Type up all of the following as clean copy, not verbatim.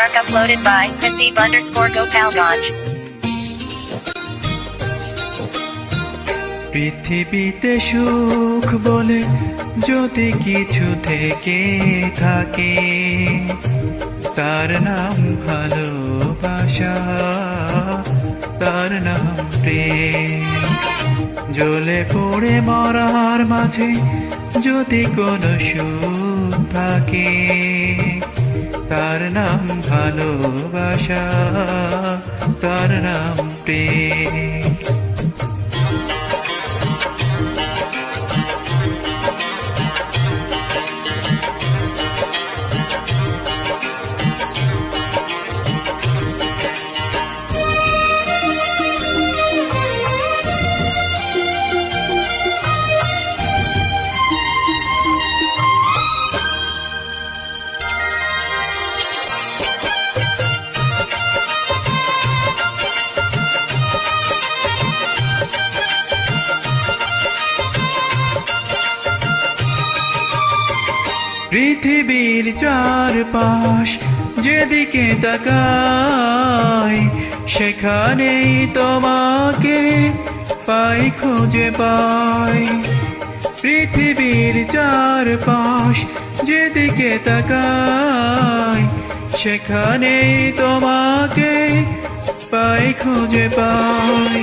Track uploaded by Hasib_Gopalganj. পৃথিবীতে সুখ বলে যদি কিছু থেকে থাকে, তার নাম ভালোবাসা, তার নাম প্রেম। জ্বলে পড়ে মরার মাঝে যদি কোনো সুখ থাকে, তার নাম ভালোবাসা, তার নাম প্রেম। পৃথিবীর চারপাশ যেদিকে তাকাই, সেখানেই তোমাকে পাই, খুঁজে পাই। পৃথিবীর চারপাশ যেদিকে তাকাই, সেখানেই তোমাকে পাই, খুঁজে পাই।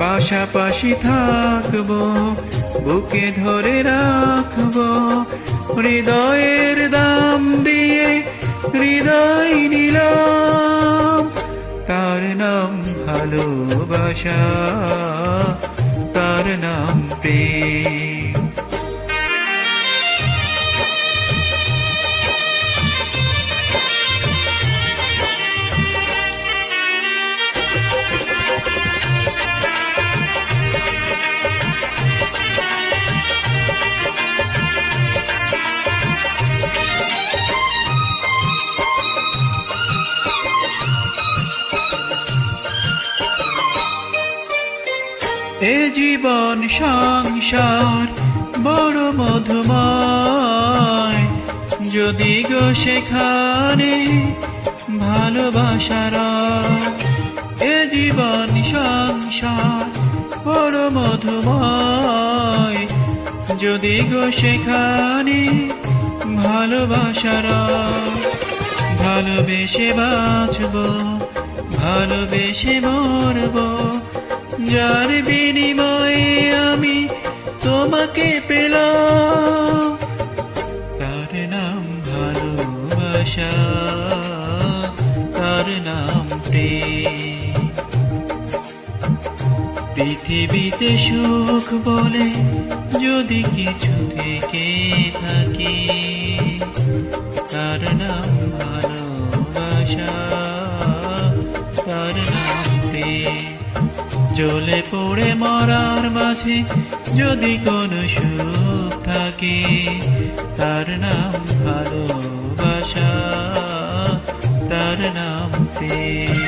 পাশাপাশি থাকবো, বুকে ধরে রাখবো, হৃদয়ের দাম দিয়ে হৃদয় নিলাম। তার নাম ভালোবাসা, তার নাম প্রেম। এ জীবন সংসার বড় মধুময়, যদি গো সেখানে ভালোবাসার। এ জীবন সংসার বড় মধুময়, যদি গো সেখানে ভালোবাসার। ভালোবেসে বাঁচব, ভালোবেসে মরব, যার বিনিময়ে আমি তোমাকে পেলাম। তার নাম ভালোবাসা, তার নাম প্রেম। পৃথিবীতে সুখ বলে যদি কিছু থেকে থাকে, তার নাম ভালোবাসা, তার নাম প্রেম। জ্বলে পড়ে মরার মাঝে যদি কোনো সুখ থাকে, তার নাম ভালোবাসা, তার নাম প্রেম।